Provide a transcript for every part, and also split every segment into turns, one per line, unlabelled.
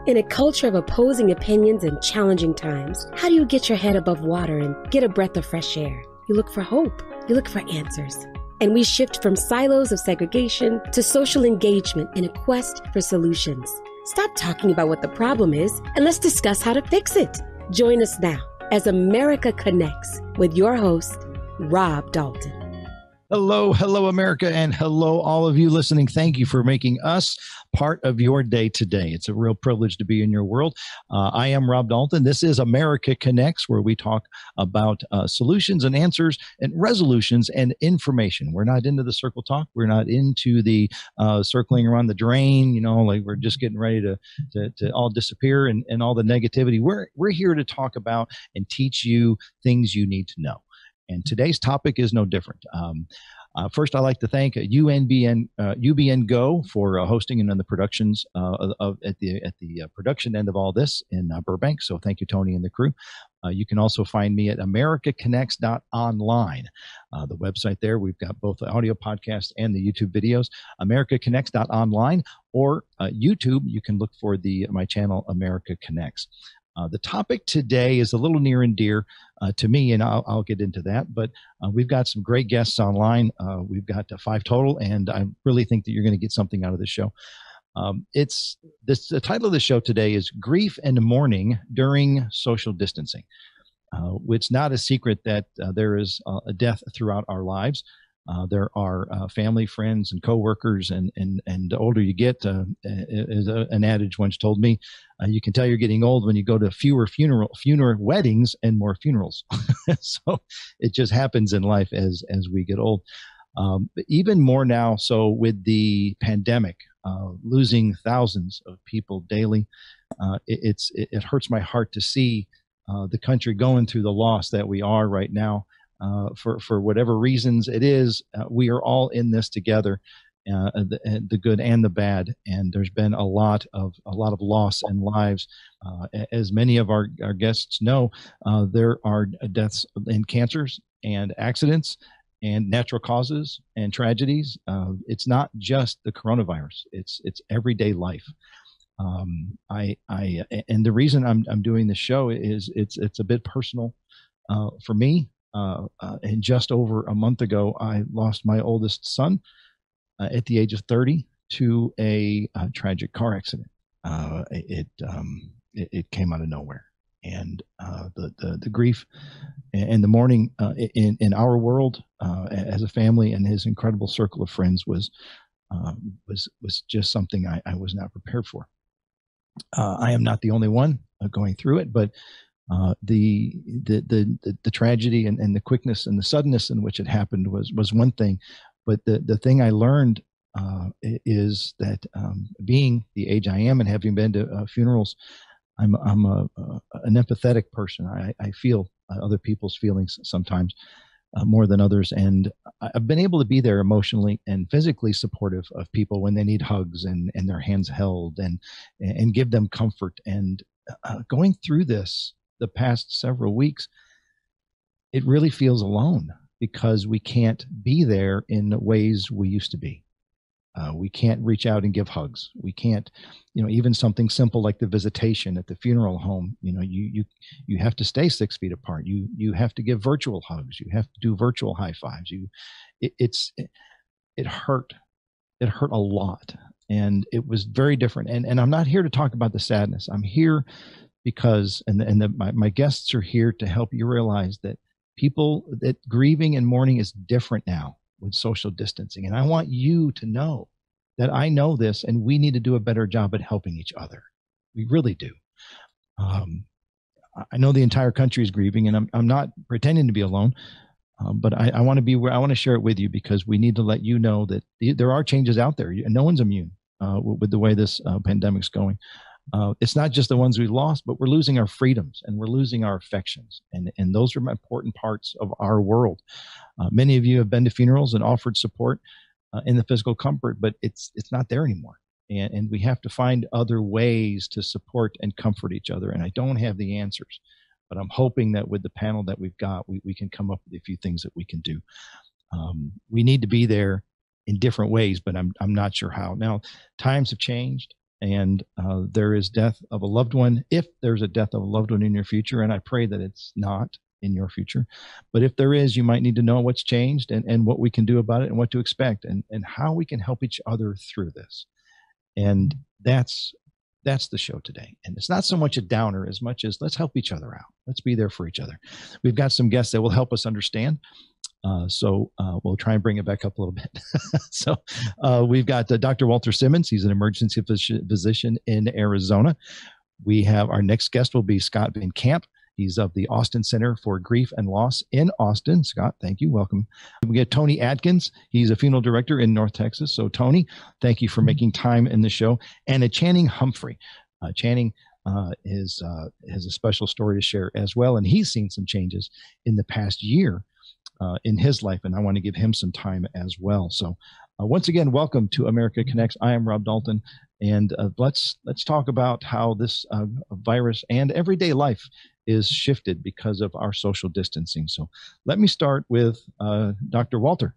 In a culture of opposing opinions and challenging times, how do you get your head above water and get a breath of fresh air? You look for hope. You look for answers. And we shift from silos of segregation to social engagement in a quest for solutions. Stop talking about what the problem is and let's discuss how to fix it. Join us now as America Connects with your host, Rob Dalton.
Hello, America, and hello, all of you listening. Thank you for making us part of your day today. It's a real privilege to be in your world. I am Rob Dalton. This is America Connects, where we talk about solutions and answers and resolutions and information. We're not into the circle talk. We're not into the circling around the drain, like we're just getting ready to all disappear and all the negativity. We're here to talk about and teach you things you need to know. And today's topic is no different. First, I'd like to thank UBN Go for hosting and on the productions at the production end of all this in Burbank. So thank you, Tony and the crew. You can also find me at americaconnects.online. The website there, we've got both the audio podcast and the YouTube videos. americaconnects.online or YouTube. You can look for my channel, America Connects. The topic today is a little near and dear to me, and I'll get into that. But we've got some great guests online. We've got 5 total, and I really think that you're going to get something out of this show. The title of the show today is Grief and Mourning During Social Distancing. It's not a secret that there is a death throughout our lives. There are family, friends, and coworkers, and the older you get, as an adage once told me, you can tell you're getting old when you go to fewer weddings and more funerals. So it just happens in life as we get old. But even more now, so with the pandemic, losing thousands of people daily, it hurts my heart to see the country going through the loss that we are right now. For whatever reasons it is, we are all in this together, the good and the bad. And there's been a lot of loss and lives. As many of our guests know, there are deaths in cancers and accidents and natural causes and tragedies. It's not just the coronavirus. It's everyday life. And the reason I'm doing this show is it's a bit personal for me. And just over a month ago, I lost my oldest son at the age of 30 to a tragic car accident. It came out of nowhere, and the grief and the mourning in our world as a family and his incredible circle of friends was just something I was not prepared for. I am not the only one going through it, but the tragedy and the quickness and the suddenness in which it happened was one thing, but the thing I learned is that being the age I am and having been to funerals, I'm an empathetic person. I feel other people's feelings sometimes more than others, and I've been able to be there emotionally and physically supportive of people when they need hugs and their hands held and give them comfort. And going through this the past several weeks, it really feels alone because we can't be there in the ways we used to be. We can't reach out and give hugs. We can't, even something simple like the visitation at the funeral home, you have to stay 6 feet apart. You have to give virtual hugs. You have to do virtual high fives. It hurt. It hurt a lot. And it was very different. And I'm not here to talk about the sadness. I'm here because, my guests are here to help you realize that that grieving and mourning is different now with social distancing. And I want you to know that I know this, and we need to do a better job at helping each other. We really do. I know the entire country is grieving, and I'm not pretending to be alone. But I want to be where I want to share it with you because we need to let you know that there are changes out there, and no one's immune with the way this pandemic's going. It's not just the ones we lost, but we're losing our freedoms and we're losing our affections. And those are important parts of our world. Many of you have been to funerals and offered support in the physical comfort, but it's not there anymore. And we have to find other ways to support and comfort each other. And I don't have the answers, but I'm hoping that with the panel that we've got, we can come up with a few things that we can do. We need to be there in different ways, but I'm not sure how. Now, times have changed. and there is death of a loved one, if there's a death of a loved one in your future, and I pray that it's not in your future, but if there is, you might need to know what's changed and what we can do about it and what to expect and how we can help each other through this. And that's the show today. And it's not so much a downer as much as let's help each other out. Let's be there for each other. We've got some guests that will help us understand. So we'll try and bring it back up a little bit. So we've got Dr. Walter Simmons. He's an emergency physician in Arizona. We have our next guest will be Scott VanCamp. He's of the Austin Center for Grief and Loss in Austin. Scott, thank you. Welcome. We get Tony Adkins. He's a funeral director in North Texas. So Tony, thank you for making time in the show. And Channing Humphry. Channing has a special story to share as well. And he's seen some changes in the past year in his life, and I want to give him some time as well. So once again, welcome to America Connects. I am Rob Dalton, and let's talk about how this virus and everyday life is shifted because of our social distancing. So let me start with Dr. Walter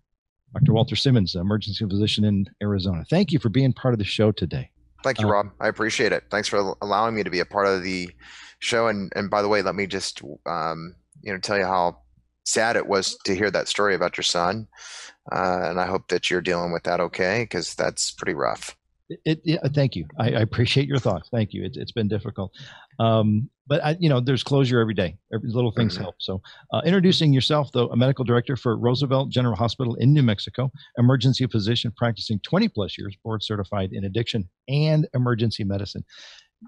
Simmons, emergency physician in Arizona. Thank you for being part of the show today.
Thank you, Rob. I appreciate it. Thanks for allowing me to be a part of the show. And by the way, let me just tell you how sad it was to hear that story about your son. And I hope that you're dealing with that okay, because that's pretty rough.
Thank you. I appreciate your thoughts. Thank you. It's been difficult. But there's closure every day. Every little things help. So introducing yourself, though, a medical director for Roosevelt General Hospital in New Mexico, emergency physician practicing 20 plus years, board certified in addiction and emergency medicine.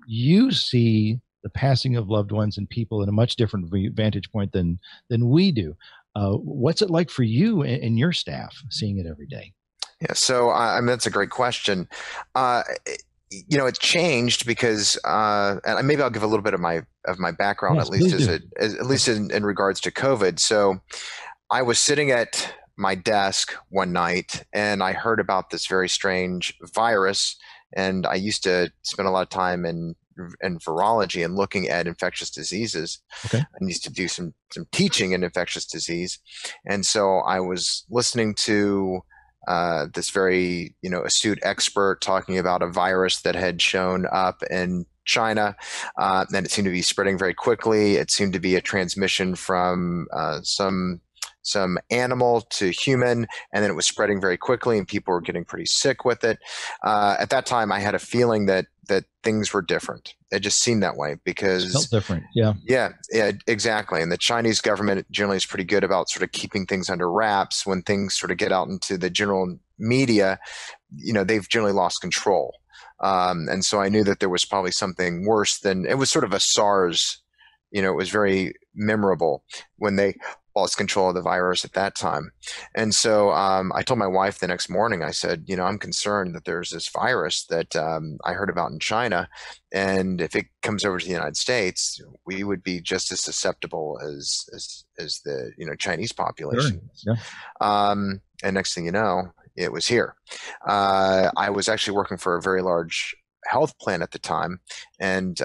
You see the passing of loved ones and people in a much different vantage point than we do. What's it like for you and your staff seeing it every day?
Yeah, so that's a great question. It's changed because, and maybe I'll give a little bit of my background, yes, at least in regards to COVID. So I was sitting at my desk one night and I heard about this very strange virus. And I used to spend a lot of time in virology and looking at infectious diseases. Okay. I used to do some teaching in infectious disease. And so I was listening to this very, astute expert talking about a virus that had shown up in China, and it seemed to be spreading very quickly. It seemed to be a transmission from some animal to human, and then it was spreading very quickly, and people were getting pretty sick with it. At that time, I had a feeling that things were different. It just seemed that way because
it felt different. Yeah,
exactly. And the Chinese government generally is pretty good about sort of keeping things under wraps. When things sort of get out into the general media, they've generally lost control. And so I knew that there was probably something worse than it was sort of a SARS. It was very memorable when they lost control of the virus at that time. And so I told my wife the next morning, I said, I'm concerned that there's this virus that I heard about in China. And if it comes over to the United States, we would be just as susceptible as the, Chinese population.
Sure. Yeah.
And next thing you know, it was here. I was actually working for a very large health plan at the time. And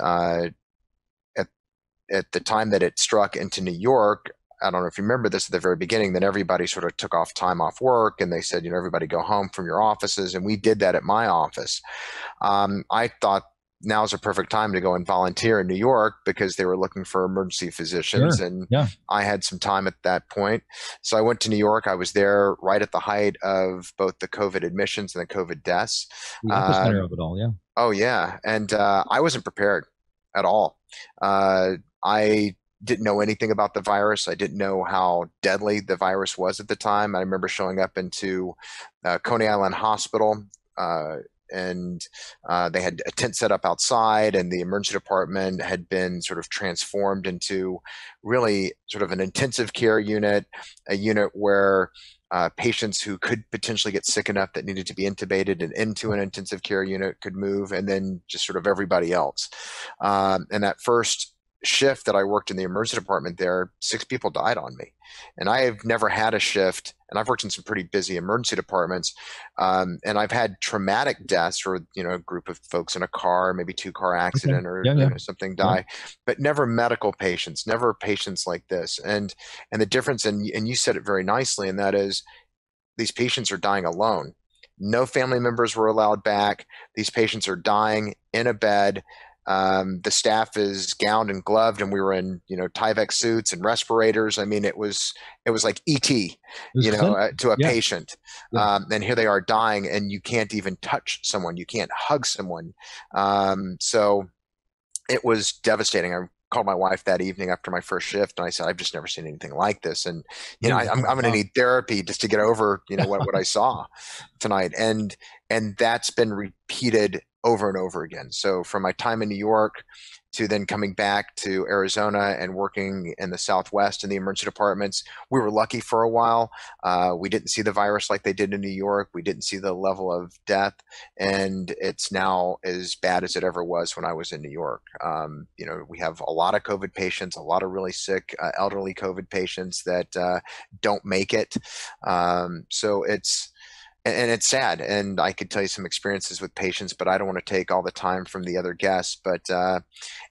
at the time that it struck into New York, I don't know if you remember this at the very beginning, then everybody sort of took time off work and they said, everybody go home from your offices. And we did that at my office. I thought now's a perfect time to go and volunteer in New York because they were looking for emergency physicians. Sure. And yeah. I had some time at that point. So I went to New York. I was there right at the height of both the COVID admissions and the COVID deaths.
The epicenter of it all, yeah.
Oh, yeah. And I wasn't prepared at all. I didn't know anything about the virus. I didn't know how deadly the virus was at the time. I remember showing up into Coney Island Hospital, and they had a tent set up outside, and the emergency department had been sort of transformed into really sort of an intensive care unit, a unit where patients who could potentially get sick enough that needed to be intubated and into an intensive care unit could move, and then just sort of everybody else. And that first shift that I worked in the emergency department there, 6 people died on me. And I have never had a shift, and I've worked in some pretty busy emergency departments, and I've had traumatic deaths or, a group of folks in a car, maybe 2-car accident or something die, but never medical patients, never patients like this. And the difference, and you said it very nicely, and that is these patients are dying alone. No family members were allowed back. These patients are dying in a bed. The staff is gowned and gloved, and we were in, Tyvek suits and respirators. I mean, it was like ET, to a patient.
Yeah.
And here they are dying, and you can't even touch someone. You can't hug someone. So it was devastating. I called my wife that evening after my first shift, and I said, I've just never seen anything like this. And, I'm going to need therapy just to get over, what I saw tonight. And that's been repeated over and over again. So from my time in New York to then coming back to Arizona and working in the Southwest in the emergency departments, we were lucky for a while. We didn't see the virus like they did in New York. We didn't see the level of death, and it's now as bad as it ever was when I was in New York. We have a lot of COVID patients, a lot of really sick elderly COVID patients that don't make it. So it's sad, and I could tell you some experiences with patients, but I don't want to take all the time from the other guests. But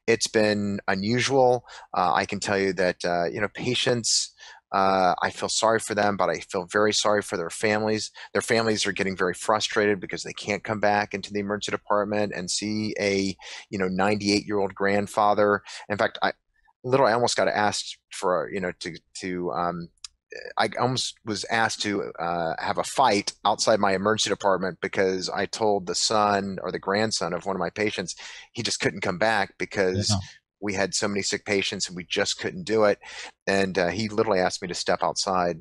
it's been unusual. I can tell you that patients, I feel sorry for them, but I feel very sorry for their families. Their families are getting very frustrated because they can't come back into the emergency department and see a 98-year-old grandfather. In fact, I almost got asked for I almost was asked to have a fight outside my emergency department because I told the son or the grandson of one of my patients he just couldn't come back because we had so many sick patients and we just couldn't do it. And he literally asked me to step outside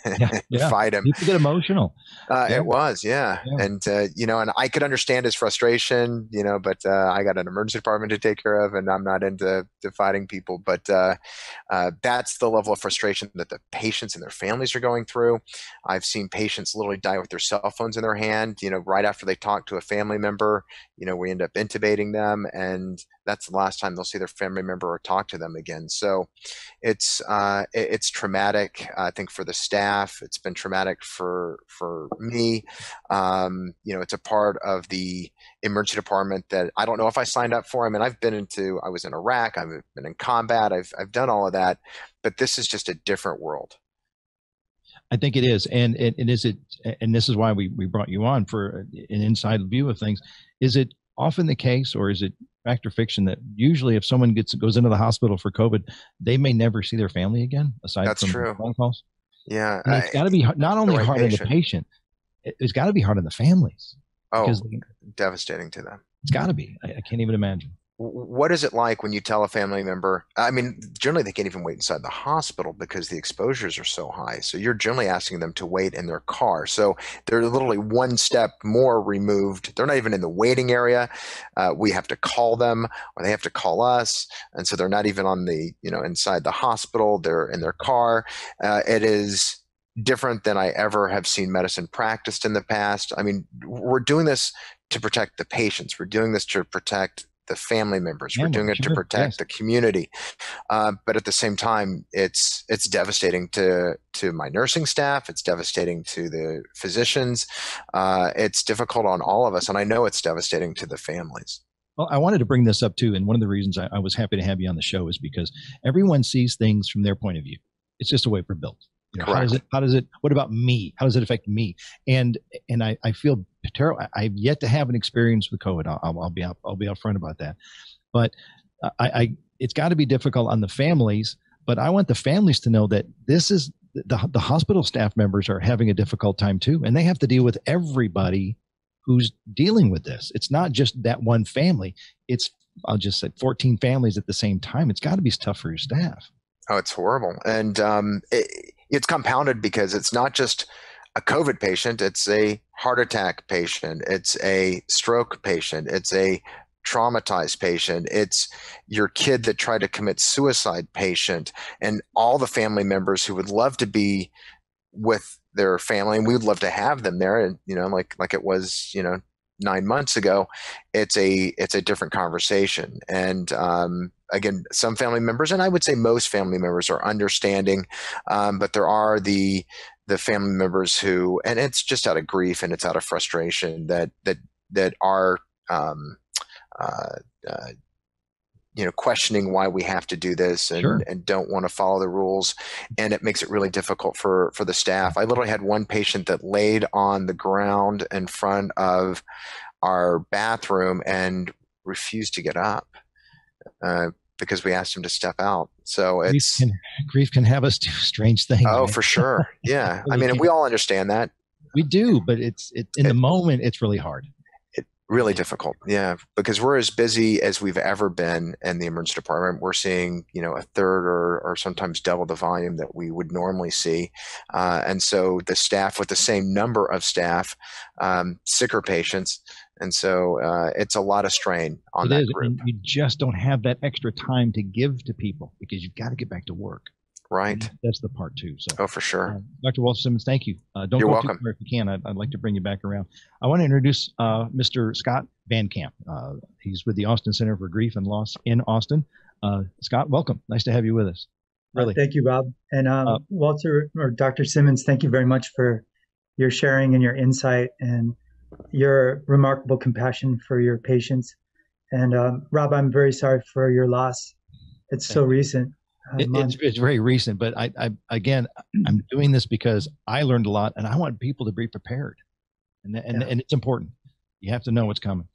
and fight him.
You could get emotional.
It was, And, and I could understand his frustration, but I got an emergency department to take care of, and I'm not into fighting people. But that's the level of frustration that the patients and their families are going through. I've seen patients literally die with their cell phones in their hand, right after they talk to a family member. We end up intubating them, and that's the last time they'll see their family member or talk to them again. So it's traumatic, I think, for the staff. It's been traumatic for me. It's a part of the emergency department that I don't know if I signed up for. I mean, I was in Iraq, I've been in combat, I've done all of that, but this is just a different world.
I think it is. And this is why we brought you on for an inside view of things. Is it often the case, or is it fact or fiction, that usually if someone goes into the hospital for COVID, they may never see their family again, aside from phone calls?
Yeah.
And it's got to be not only hard on the patient, it's got to be hard on the families.
Because devastating to them.
It's got to be. I can't even imagine.
What is it like when you tell a family member? I mean, generally they can't even wait inside the hospital because the exposures are so high. So you're generally asking them to wait in their car. So they're literally one step more removed. They're not even in the waiting area. We have to call them, or they have to call us. And so they're not even on the, inside the hospital. They're in their car. It is different than I ever have seen medicine practiced in the past. I mean, we're doing this to protect the patients. We're doing this to protect the family members. We're doing it to protect the community. But at the same time, it's devastating to my nursing staff. It's devastating to the physicians. It's difficult on all of us. And I know it's devastating to the families.
Well, I wanted to bring this up too. And one of the reasons I was happy to have you on the show is because everyone sees things from their point of view. It's just the way we're built. How does it, what about me? How does it affect me? And I feel terrible. I've yet to have an experience with COVID. I'll be upfront about that. But it's got to be difficult on the families, but I want the families to know that this is the hospital staff members are having a difficult time too. And they have to deal with everybody who's dealing with this. It's not just that one family. It's, I'll just say 14 families at the same time. It's got to be tough for your staff.
Oh, it's horrible. And it's compounded because it's not just a COVID patient, it's a heart attack patient, it's a stroke patient, it's a traumatized patient, it's your kid that tried to commit suicide patient, and all the family members who would love to be with their family, and we would love to have them there, and like it was 9 months ago. It's a different conversation. And again, some family members, and I would say most family members, are understanding, but there are the family members who, and it's just out of grief and it's out of frustration that are questioning why we have to do this and,
Sure.
and don't want to follow the rules. And it makes it really difficult for the staff. I literally had one patient that laid on the ground in front of our bathroom and refused to get up because we asked him to step out. So
grief can have us do strange things.
Oh,
right?
for sure. Yeah. I mean, and we all understand that.
We do, but in the moment, it's really hard.
Really difficult. Yeah. Because we're as busy as we've ever been in the emergency department. We're seeing, a third or sometimes double the volume that we would normally see. And so the staff with the same number of staff, sicker patients. And so it's a lot of strain on that group.
And you just don't have that extra time to give to people because you've got to get back to work.
Right.
That's the part too. So,
oh, for sure.
Dr. Walter Simmons, thank you. Don't
You're
go
welcome.
too far if you can. I'd like to bring you back around. I want to introduce Mr. Scott VanCamp. He's with the Austin Center for Grief and Loss in Austin. Scott, welcome. Nice to have you with us. Really.
Thank you, Rob. And Walter or Dr. Simmons, thank you very much for your sharing and your insight and your remarkable compassion for your patients. And Rob, I'm very sorry for your loss. It's so recent.
It's very recent, but I'm doing this because I learned a lot, and I want people to be prepared, and it's important. You have to know what's coming.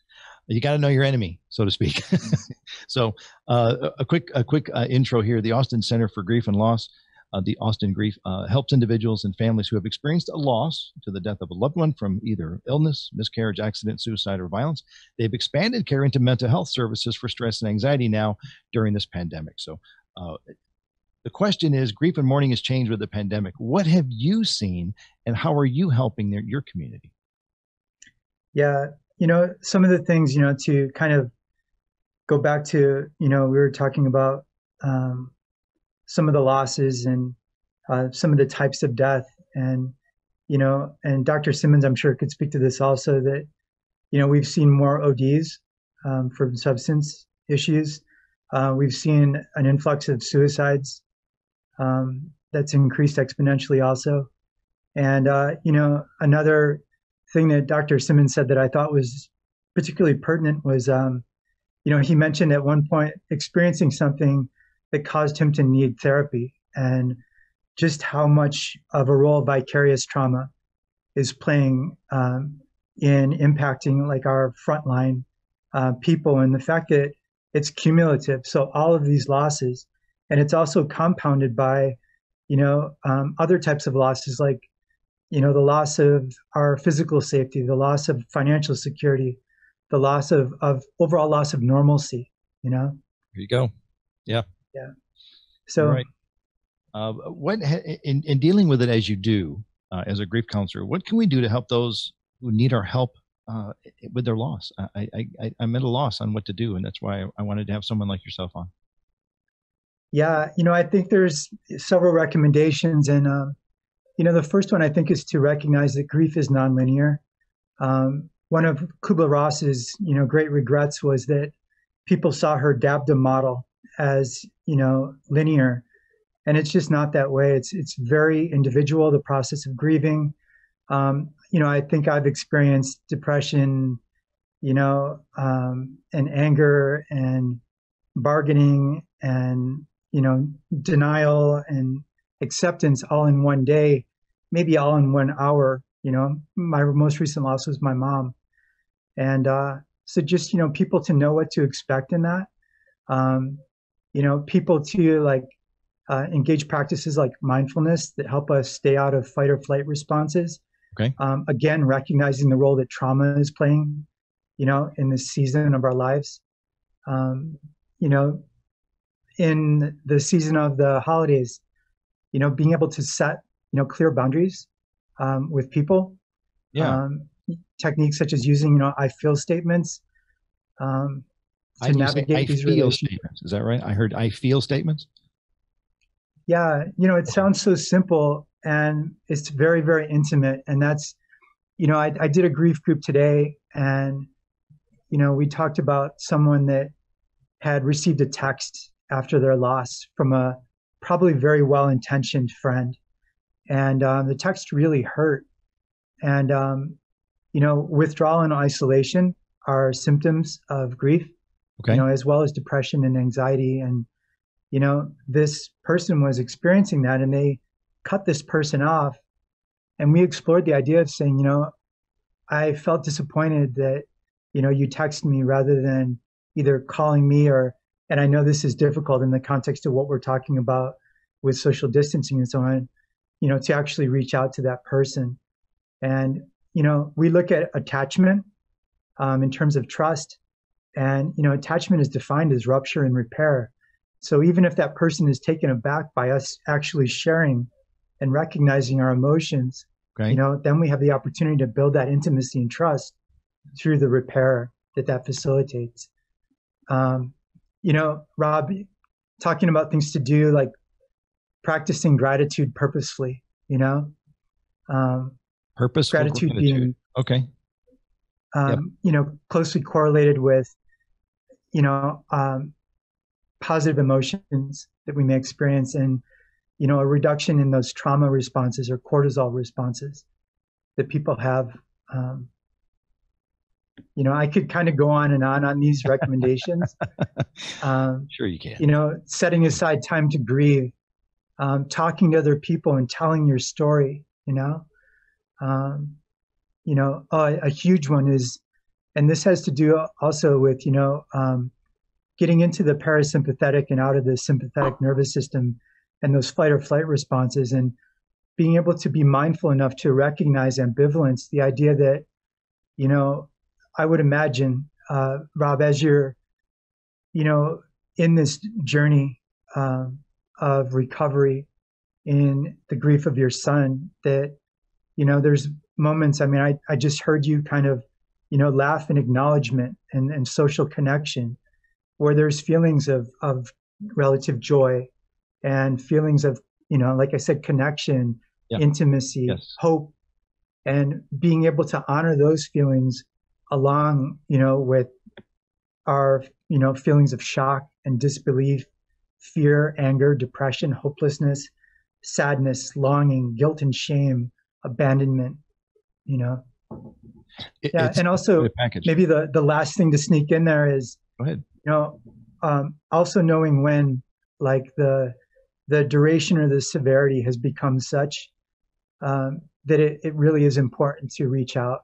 You got to know your enemy, so to speak. So, a quick intro here. The Austin Center for Grief and Loss, the Austin Grief, helps individuals and families who have experienced a loss to the death of a loved one from either illness, miscarriage, accident, suicide, or violence. They've expanded care into mental health services for stress and anxiety now during this pandemic. So. The question is, grief and mourning has changed with the pandemic. What have you seen, and how are you helping your community?
Yeah, some of the things, to kind of go back to, we were talking about some of the losses and some of the types of death. And, and Dr. Simmons, I'm sure, could speak to this also, that, we've seen more ODs from substance issues. We've seen an influx of suicides that's increased exponentially also. And, another thing that Dr. Simmons said that I thought was particularly pertinent was, he mentioned at one point experiencing something that caused him to need therapy, and just how much of a role vicarious trauma is playing in impacting like our frontline people, and the fact that it's cumulative. So all of these losses, and it's also compounded by, other types of losses, like, the loss of our physical safety, the loss of financial security, the loss of overall loss of normalcy, There
you go. Yeah.
Yeah. So,
right. What in dealing with it as you do as a grief counselor, what can we do to help those who need our help with their loss? I'm at a loss on what to do, and that's why I wanted to have someone like yourself on.
Yeah, I think there's several recommendations, and the first one I think is to recognize that grief is nonlinear. One of Kubler-Ross's great regrets was that people saw her DABDA model as linear, and it's just not that way. It's very individual, the process of grieving. I think I've experienced depression, and anger and bargaining and, denial and acceptance all in one day, maybe all in 1 hour. My most recent loss was my mom. And so just, people to know what to expect in that. People to engage practices like mindfulness that help us stay out of fight or flight responses.
Okay.
Again, recognizing the role that trauma is playing, in this season of our lives. In the season of the holidays, being able to set, clear boundaries with people.
Yeah.
Techniques such as using, I feel statements to navigate these relationships.
Statements. Is that right? I heard I feel statements.
Yeah. It sounds so simple, and it's very, very intimate. And that's, I did a grief group today, and, we talked about someone that had received a text after their loss from a probably very well-intentioned friend. And the text really hurt. And, withdrawal and isolation are symptoms of grief.
Okay.
as well as depression and anxiety. And, this person was experiencing that, and they cut this person off. And we explored the idea of saying, I felt disappointed that, you texted me rather than either calling me and I know this is difficult in the context of what we're talking about with social distancing and so on, to actually reach out to that person. And, we look at attachment in terms of trust. And, attachment is defined as rupture and repair. So even if that person is taken aback by us actually sharing and recognizing our emotions,
okay,
then we have the opportunity to build that intimacy and trust through the repair that facilitates. Rob, talking about things to do, like practicing gratitude purposefully,
purposeful
gratitude being,
okay,
closely correlated with, positive emotions that we may experience, and, a reduction in those trauma responses or cortisol responses that people have. I could kind of go on and on these recommendations.
Sure you can.
Setting aside time to grieve, talking to other people and telling your story, a huge one is, and this has to do also with, getting into the parasympathetic and out of the sympathetic nervous system and those fight or flight responses, and being able to be mindful enough to recognize ambivalence, the idea that, I would imagine, Rob, as you're, in this journey of recovery in the grief of your son, that, there's moments, I just heard you kind of, laugh in acknowledgement and social connection, where there's feelings of relative joy and feelings of, like I said, connection, intimacy,
yes,
hope, and being able to honor those feelings along, with our, feelings of shock and disbelief, fear, anger, depression, hopelessness, sadness, longing, guilt and shame, abandonment, and also maybe the last thing to sneak in there is,
go ahead,
also knowing when, like, the duration or the severity has become such that it really is important to reach out.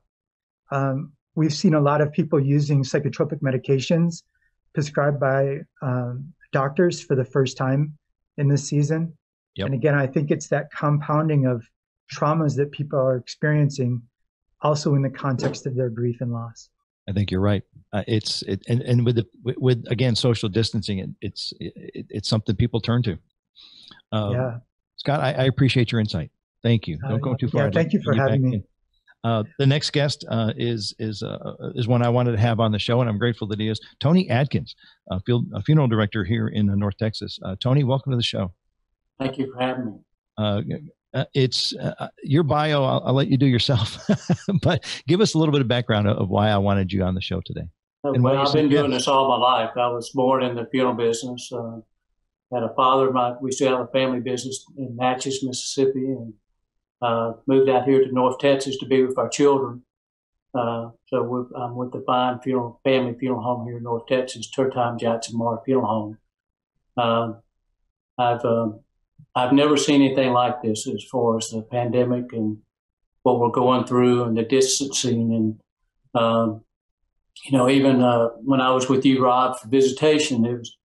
We've seen a lot of people using psychotropic medications prescribed by doctors for the first time in this season.
Yep.
And again, I think it's that compounding of traumas that people are experiencing also in the context of their grief and loss.
I think you're right. And with again, social distancing, it's something people turn to. Scott, I appreciate your insight. Thank you. Don't go too far.
Thank you for having me.
The next guest is one I wanted to have on the show, and I'm grateful that he is. Tony Adkins, a funeral director here in North Texas. Tony, welcome to the show.
Thank you for having me.
It's your bio. I'll let you do yourself, but give us a little bit of background of why I wanted you on the show today.
Well, I've been doing this all my life. I was born in the funeral business. Had a father. We still have a family business in Natchez, Mississippi, and moved out here to North Texas to be with our children. I'm with the fine family funeral home here in North Texas, Turtime Jackson Mar Funeral Home. I've never seen anything like this as far as the pandemic and what we're going through and the distancing. And, even when I was with you, Rob, for visitation, it was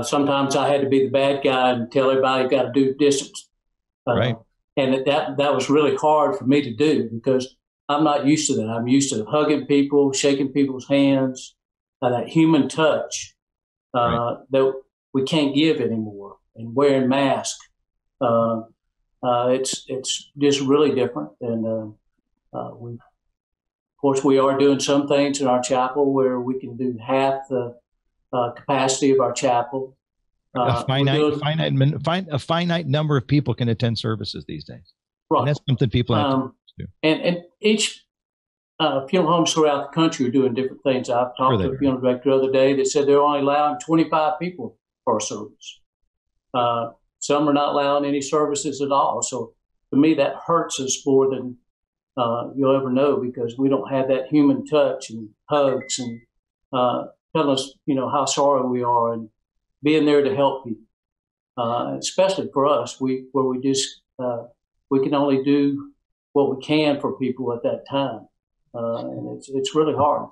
sometimes I had to be the bad guy and tell everybody you got to do distance.
Right.
And that was really hard for me to do because I'm not used to that. I'm used to hugging people, shaking people's hands, that human touch that we can't give anymore, and wearing masks. It's just really different. And of course, we are doing some things in our chapel where we can do half the capacity of our chapel.
A finite number of people can attend services these days.
Right.
And that's something people have to do.
And each funeral homes throughout the country are doing different things. I've talked to a funeral director the other day that said they're only allowing 25 people for a service. Some are not allowing any services at all. So to me, that hurts us more than you'll ever know, because we don't have that human touch and hugs and telling us, how sorry we are and being there to help people. Especially for us, we can only do what we can for people at that time, and it's really hard.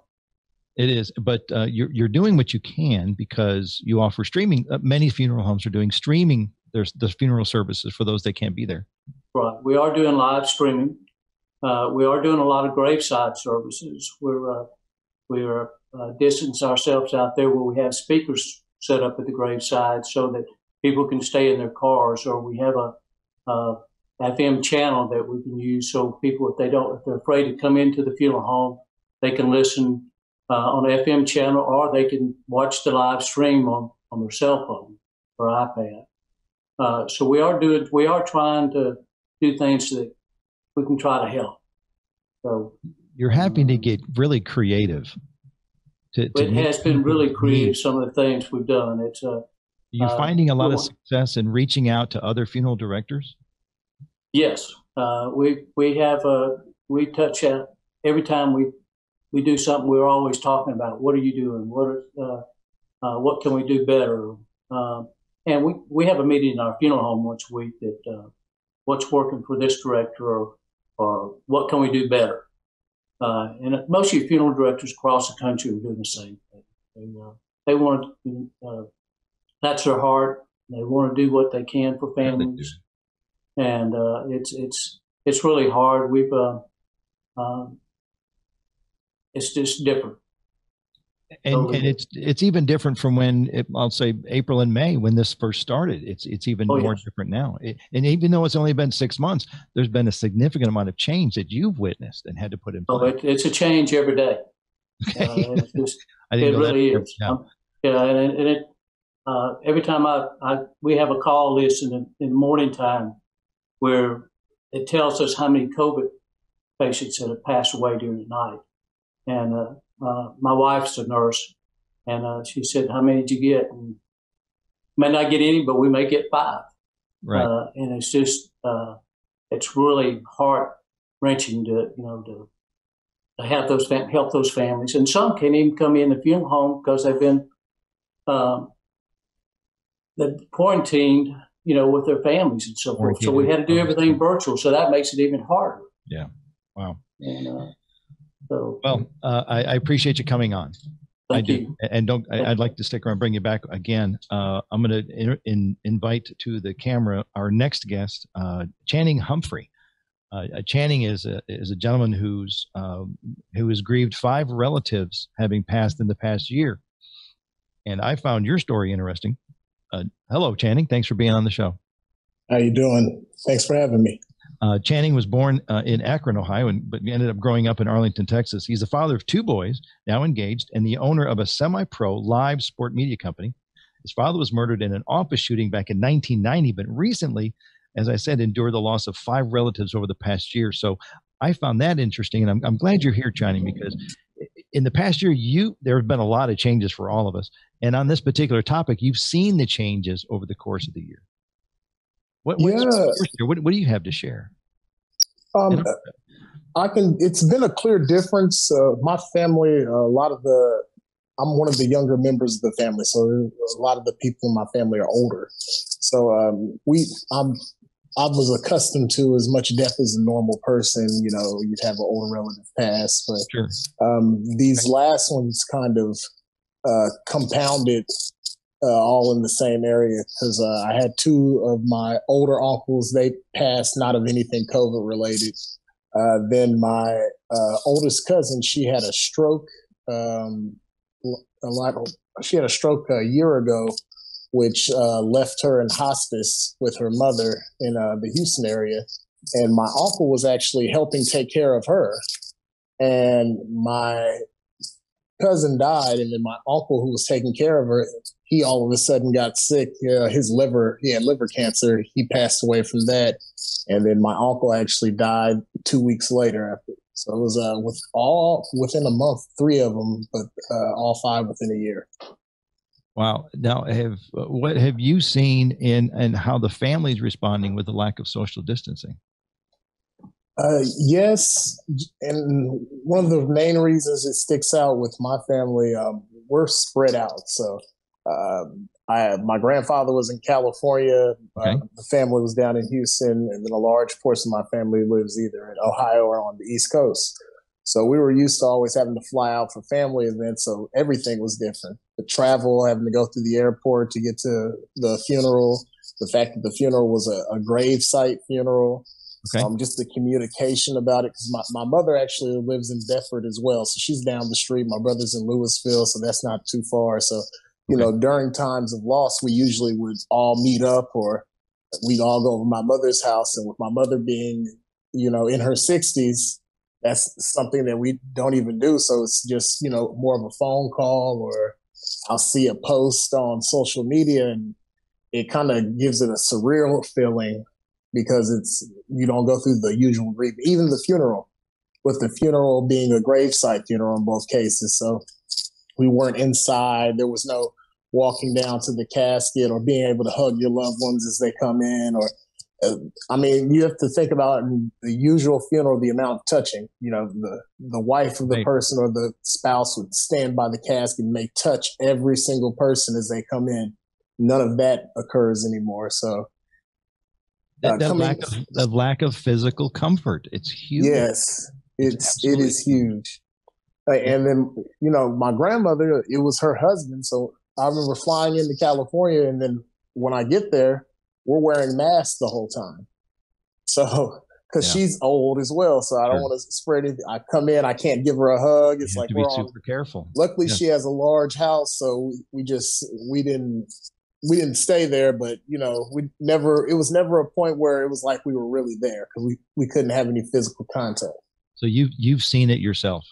It is, but you're doing what you can because you offer streaming. Many funeral homes are doing streaming their funeral services for those that can't be there.
Right, we are doing live streaming. We are doing a lot of graveside services. We are distancing ourselves out there where we have speakers set up at the graveside so that people can stay in their cars, or we have a FM channel that we can use so people, if they're afraid to come into the funeral home, they can listen on an FM channel, or they can watch the live stream on their cell phone or iPad. So we are trying to do things so that we can try to help. So
you're having to get really creative.
It has been really creative, some of the things we've done. It's
you're finding a lot of success in reaching out to other funeral directors?
Yes. We touch out every time we do something. We're always talking about, what are you doing? What can we do better? And we have a meeting in our funeral home once a week that what's working for this director, or what can we do better? And most of your funeral directors across the country are doing the same thing. They want to, that's their heart. They want to do what they can for families, and it's really hard. It's just different.
And it's even different from when I'll say April and May when this first started. It's even more different now. And even though it's only been 6 months, there's been a significant amount of change that you've witnessed and had to put in place.
It's a change every day. It really is. Every time we have a call list in the morning time where it tells us how many COVID patients that have passed away during the night. And my wife's a nurse, and she said, "How many did you get?" And may not get any, but we may get 5.
Right.
And it's just it's really heart wrenching to have help those families, and some can't even come in the funeral home because they've been quarantined, with their families and so forth. So we had to do everything virtual, so that makes it even harder.
Yeah. Wow.
And
well, I appreciate you coming on.
Thank you.
And I'd like to stick around, bring you back again. I'm going to invite to the camera our next guest, Channing Humphry. Channing is a gentleman who has grieved 5 relatives having passed in the past year. And I found your story interesting. Hello, Channing. Thanks for being on the show.
How you doing? Thanks for having me.
Channing was born in Akron, Ohio, but ended up growing up in Arlington, Texas. He's the father of 2 boys, now engaged, and the owner of a semi-pro live sport media company. His father was murdered in an office shooting back in 1990, but recently, as I said, endured the loss of 5 relatives over the past year. So I found that interesting, and I'm glad you're here, Channing, because in the past year, there have been a lot of changes for all of us. And on this particular topic, you've seen the changes over the course of the year. What do you have to share?
It's been a clear difference. My family, I'm one of the younger members of the family. So a lot of the people in my family are older. So I was accustomed to as much death as a normal person. You'd have an older relative pass, but
sure.
These last ones kind of compounded all in the same area, because I had 2 of my older uncles. They passed not of anything COVID related. Then my oldest cousin, she had a stroke. She had a stroke a year ago, which left her in hospice with her mother in the Houston area. And my uncle was actually helping take care of her. And my cousin died, and then my uncle, who was taking care of her, he all of a sudden got sick. He had liver cancer. He passed away from that. And then my uncle actually died 2 weeks later after. So it was within a month, 3 of them, but all 5 within a year.
Wow. Now, what have you seen in how the family's responding with the lack of social distancing?
Yes. And one of the main reasons it sticks out with my family, we're spread out. So my grandfather was in California.
Okay.
The family was down in Houston, and then a large portion of my family lives either in Ohio or on the East Coast. So we were used to always having to fly out for family events. So everything was different. The travel, having to go through the airport to get to the funeral, the fact that the funeral was a gravesite funeral,
okay.
Just the communication about it. Because my mother actually lives in Bedford as well. So she's down the street. My brother's in Louisville, so that's not too far. So, you know, during times of loss, we usually would all meet up, or we'd all go over my mother's house. And with my mother being, you know, in her 60s, that's something that we don't even do. So it's just, you know, more of a phone call, or I'll see a post on social media, and it kind of gives it a surreal feeling because you don't go through the usual grief, even the funeral, with the funeral being a gravesite funeral in both cases. So we weren't inside. There was no walking down to the casket or being able to hug your loved ones as they come in, or I mean, you have to think about in the usual funeral, the amount of touching. You know, the wife of the person or the spouse would stand by the casket and may touch every single person as they come in. None of that occurs anymore. So
that lack of physical comfort, it's huge.
Yes, it is huge. And then, you know, my grandmother, it was her husband. So I remember flying into California, and then when I get there, we're wearing masks the whole time. So, because she's old as well, so I don't want to spread anything. I come in, I can't give her a hug. It's like
we're super careful.
Luckily, she has a large house, so we didn't stay there. But you know, it was never a point where it was like we were really there, because we couldn't have any physical contact.
So you've seen it yourself,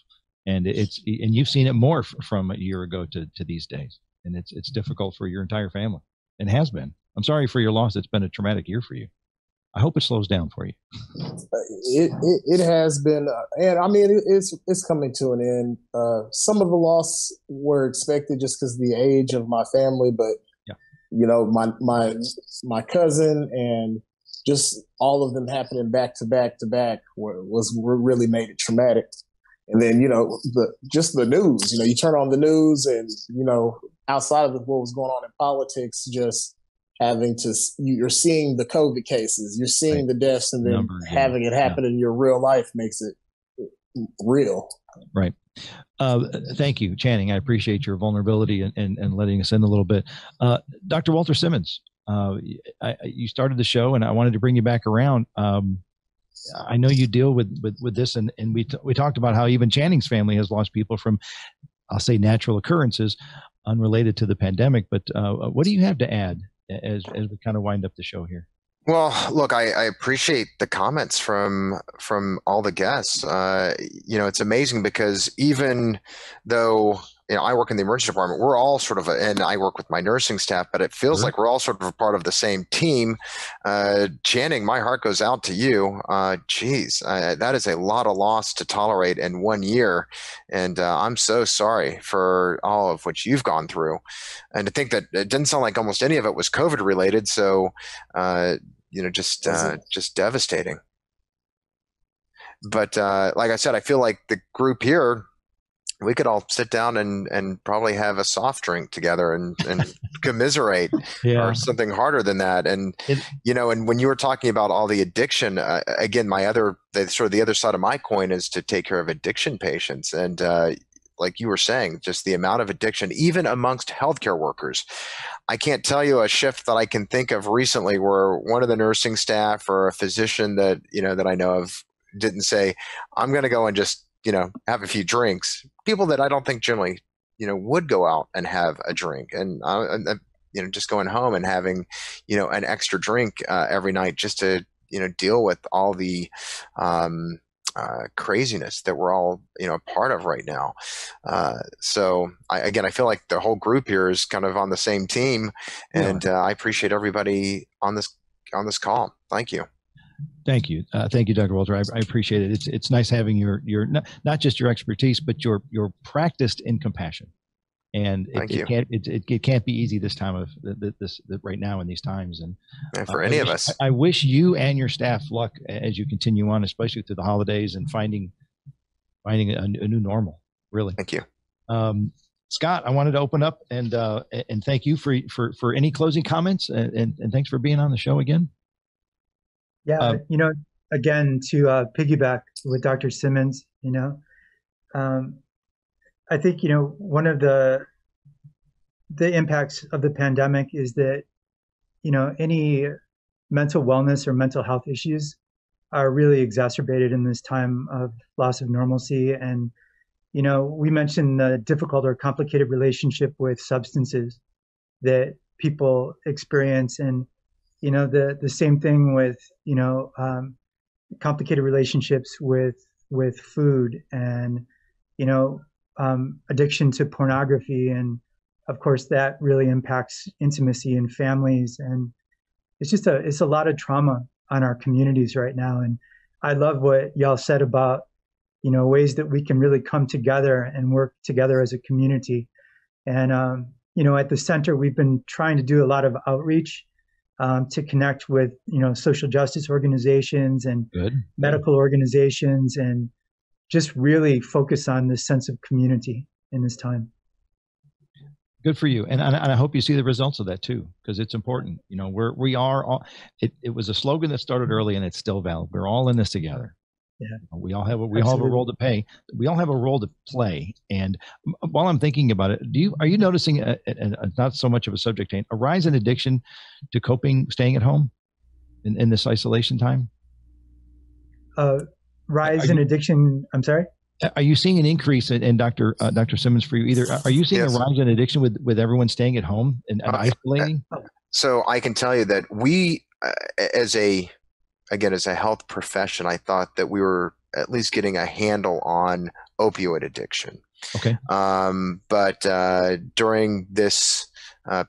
and you've seen it more from a year ago to these days, and it's difficult for your entire family, and has been. I'm sorry for your loss. It's been a traumatic year for you. I hope it slows down for you.
It has been, and I mean, it's coming to an end. Some of the loss were expected just because of the age of my family, but you know, my cousin and just all of them happening back to back really made it traumatic. And then, you know, just the news. You know, you turn on the news, and you know, outside of what was going on in politics, just you're seeing the COVID cases, you're seeing the deaths, and then having it happen in your real life makes it real.
Right. Thank you, Channing. I appreciate your vulnerability and letting us in a little bit. Dr. Walter Simmons, you started the show, and I wanted to bring you back around. I know you deal with this, and we talked about how even Channing's family has lost people from, I'll say, natural occurrences unrelated to the pandemic. But what do you have to add as we kind of wind up the show here?
Well, look, I appreciate the comments from all the guests. You know, it's amazing because even though, you know, I work in the emergency department, we're all sort of, and I work with my nursing staff, but it feels like we're all sort of a part of the same team. Channing, my heart goes out to you. Geez, that is a lot of loss to tolerate in 1 year. And I'm so sorry for all of what you've gone through. And to think that it didn't sound like almost any of it was COVID related. So, you know, just devastating. But like I said, I feel like the group here, we could all sit down and probably have a soft drink together and commiserate or something harder than that. And, you know, and when you were talking about all the addiction, again, the other side of my coin is to take care of addiction patients. And like you were saying, just the amount of addiction, even amongst healthcare workers. I can't tell you a shift that I can think of recently where one of the nursing staff or a physician that, you know, that I know of didn't say, I'm going to go and just, you know, have a few drinks. People that I don't think generally, you know, would go out and have a drink, and you know, just going home and having, you know, an extra drink every night just to, you know, deal with all the craziness that we're all, you know, part of right now. So I feel like the whole group here is kind of on the same team, and I appreciate everybody on this call. Thank you.
Thank you. Thank you, Dr. Walter. I appreciate it. It's nice having your not just your expertise, but your practiced in compassion. And it can't be easy this time of this right now in these times. And
for any of us,
I wish you and your staff luck as you continue on, especially through the holidays and finding a new normal. Really.
Thank you.
Scott, I wanted to open up and thank you for any closing comments, and thanks for being on the show again.
Yeah, again, to piggyback with Dr. Simmons, I think, one of the impacts of the pandemic is that, any mental wellness or mental health issues are really exacerbated in this time of loss of normalcy. And, we mentioned the difficult or complicated relationship with substances that people experience. And, the same thing with, complicated relationships with food and, addiction to pornography. And of course, that really impacts intimacy in families. And it's a lot of trauma on our communities right now. And I love what y'all said about, ways that we can really come together and work together as a community. And, at the center, we've been trying to do a lot of outreach to connect with, social justice organizations and medical organizations, and just really focus on this sense of community in this time.
Good for you. And I hope you see the results of that too, because it's important. We are all, it was a slogan that started early and it's still valid. We're all in this together.
Yeah.
We all have a role to play. We all have a role to play. And while I'm thinking about it, are you noticing not so much of a subject change, a rise in addiction to coping, staying at home in this isolation time?
Rise in addiction. I'm sorry.
Are you seeing an increase in Dr. Simmons for you either? Are you seeing a rise in addiction with everyone staying at home and isolating?
So I can tell you that we, as a health profession, I thought that we were at least getting a handle on opioid addiction.
Okay.
But during this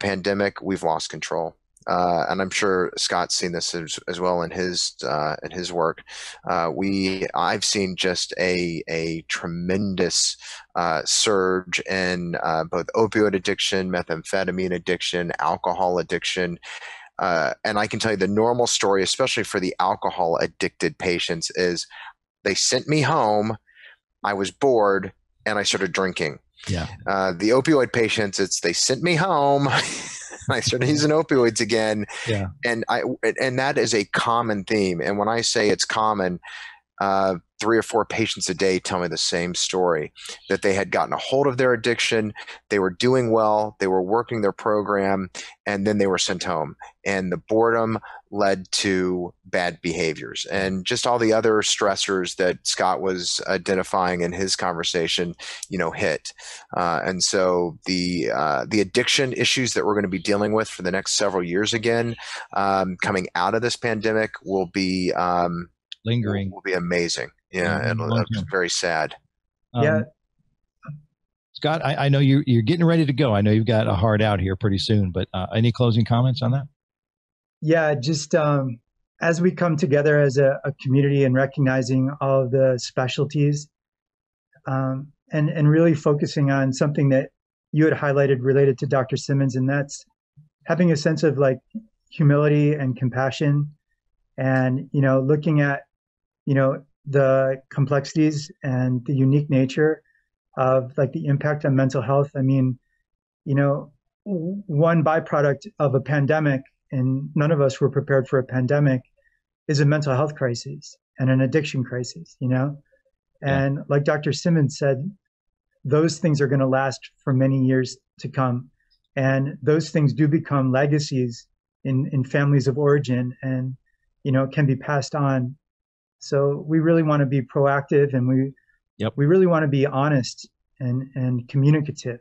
pandemic, we've lost control. And I'm sure Scott's seen this as well in his work. I've seen just a tremendous surge in both opioid addiction, methamphetamine addiction, alcohol addiction. And I can tell you the normal story, especially for the alcohol addicted patients, is they sent me home, I was bored, and I started drinking.
Yeah.
The opioid patients, it's they sent me home. I started using opioids again.
Yeah.
And that is a common theme. And when I say it's common, 3 or 4 patients a day tell me the same story, that they had gotten a hold of their addiction, they were doing well, they were working their program, and then they were sent home. And the boredom led to bad behaviors and just all the other stressors that Scott was identifying in his conversation, hit. And so the addiction issues that we're going to be dealing with for the next several years again, coming out of this pandemic will be
lingering,
will be amazing. Yeah, it's very sad.
Yeah,
Scott, I know you're getting ready to go. I know you've got a hard out here pretty soon, but any closing comments on that?
Yeah, just as we come together as a community and recognizing all of the specialties, and really focusing on something that you had highlighted related to Dr. Simmons, and that's having a sense of like humility and compassion, and looking at the complexities and the unique nature of like the impact on mental health. I mean, one byproduct of a pandemic, and none of us were prepared for a pandemic, is a mental health crisis and an addiction crisis, And like Dr. Simmons said, those things are going to last for many years to come. And those things do become legacies in families of origin and, can be passed on. So we really want to be proactive, and we really want to be honest and communicative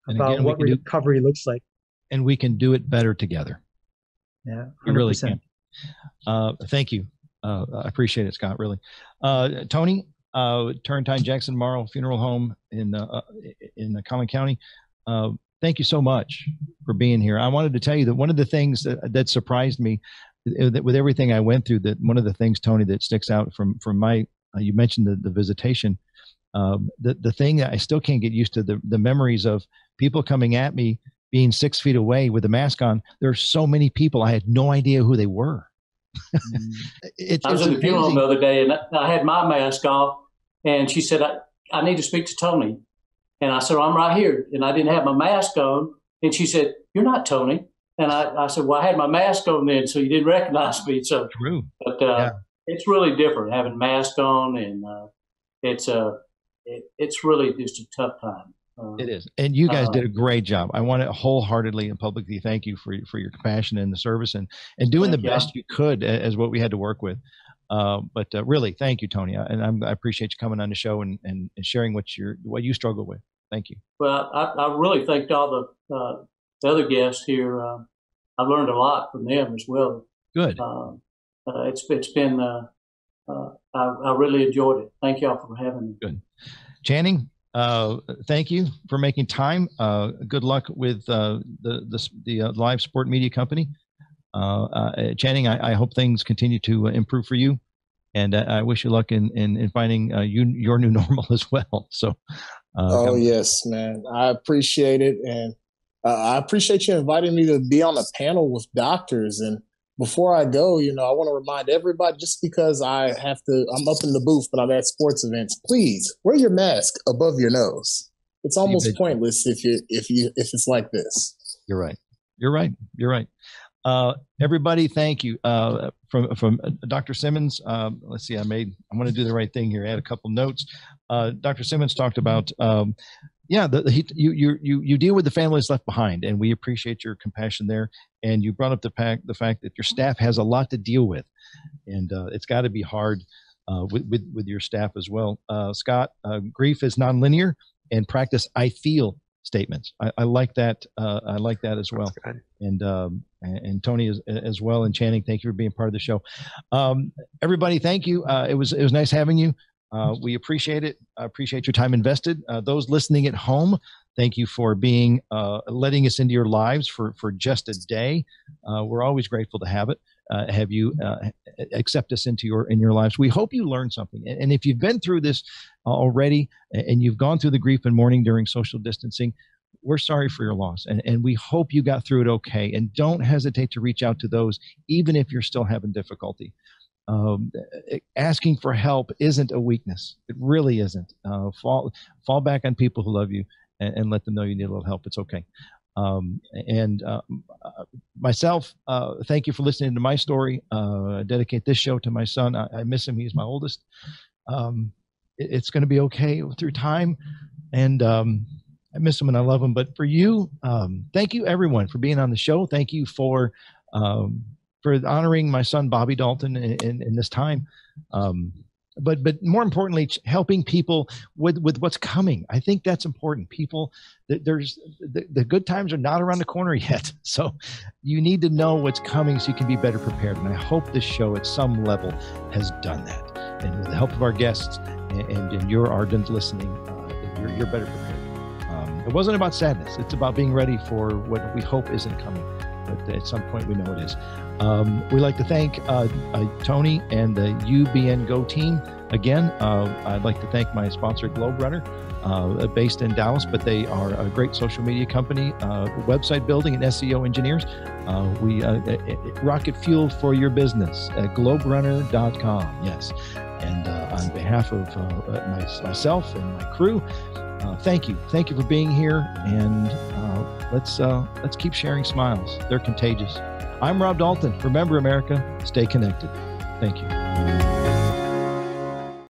about what recovery looks like.
And we can do it better together.
Yeah, 100%.
We really can. Thank you. I appreciate it, Scott, really. Tony, Turrentine Jackson Morrow Funeral Home in Collin County. Thank you so much for being here. I wanted to tell you that one of the things that surprised me, that with everything I went through, that one of the things, Tony, that sticks out from my, you mentioned the visitation, the thing that I still can't get used to, the memories of people coming at me being 6 feet away with a mask on. There's so many people, I had no idea who they were.
I was in the funeral home the other day, and I had my mask off, and she said, I need to speak to Tony. And I said, I'm right here. And I didn't have my mask on. And she said, you're not Tony. And I said, well, I had my mask on then, so you didn't recognize me. So
True.
But it's really different having mask on, and it's really just a tough time.
It is. And you guys did a great job. I want to wholeheartedly and publicly thank you for your compassion and the service and doing the best you could as what we had to work with. But really, thank you, Tony. And I appreciate you coming on the show and sharing what you struggle with. Thank you.
Well, I really thanked all the other guests here. I've learned a lot from them as well.
Good.
It's been, I really enjoyed it. Thank y'all for having me.
Good. Channing, thank you for making time. Good luck with the live sport media company. Channing, I hope things continue to improve for you, and I wish you luck in finding your new normal as well. So,
yes, man, I appreciate it, and I appreciate you inviting me to be on a panel with doctors. And before I go, I want to remind everybody, just because I'm up in the booth, but I'm at sports events, please wear your mask above your nose. It's almost pointless if it's like this.
You're right. Everybody, thank you. From Dr. Simmons. Let's see, I want to do the right thing here. I had a couple notes. Dr. Simmons talked about, you deal with the families left behind, and we appreciate your compassion there. And you brought up the fact that your staff has a lot to deal with, and it's got to be hard with your staff as well. Scott, grief is nonlinear, and practice I feel statements. I like that. I like that as well. And Tony as well, and Channing, thank you for being part of the show. Everybody, thank you. It was nice having you. We appreciate it. I appreciate your time invested. Those listening at home, thank you for letting us into your lives for just a day. We're always grateful to have you accept us in your lives. We hope you learned something. And if you've been through this already and you've gone through the grief and mourning during social distancing, we're sorry for your loss. And we hope you got through it okay. And don't hesitate to reach out to those, even if you're still having difficulty. Asking for help isn't a weakness. It really isn't. Fall back on people who love you and let them know you need a little help. It's okay. Myself, thank you for listening to my story. I dedicate this show to my son. I miss him. He's my oldest. It's going to be okay through time. And I miss him and I love him. But for you, thank you, everyone, for being on the show. Thank you for honoring my son, Bobby Dalton, in this time. But more importantly, helping people with what's coming. I think that's important. People, the good times are not around the corner yet. So you need to know what's coming so you can be better prepared. And I hope this show at some level has done that. And with the help of our guests and your ardent listening, you're better prepared. It wasn't about sadness. It's about being ready for what we hope isn't coming. But at some point, we know it is. We'd like to thank Tony and the UBN Go team. Again, I'd like to thank my sponsor, Globe Runner, based in Dallas, but they are a great social media company, website building and SEO engineers. We rocket fuel for your business at globerunner.com. Yes. And on behalf of myself and my crew, thank you. Thank you for being here. And let's keep sharing smiles. They're contagious. I'm Rob Dalton. Remember, America, stay connected. Thank you.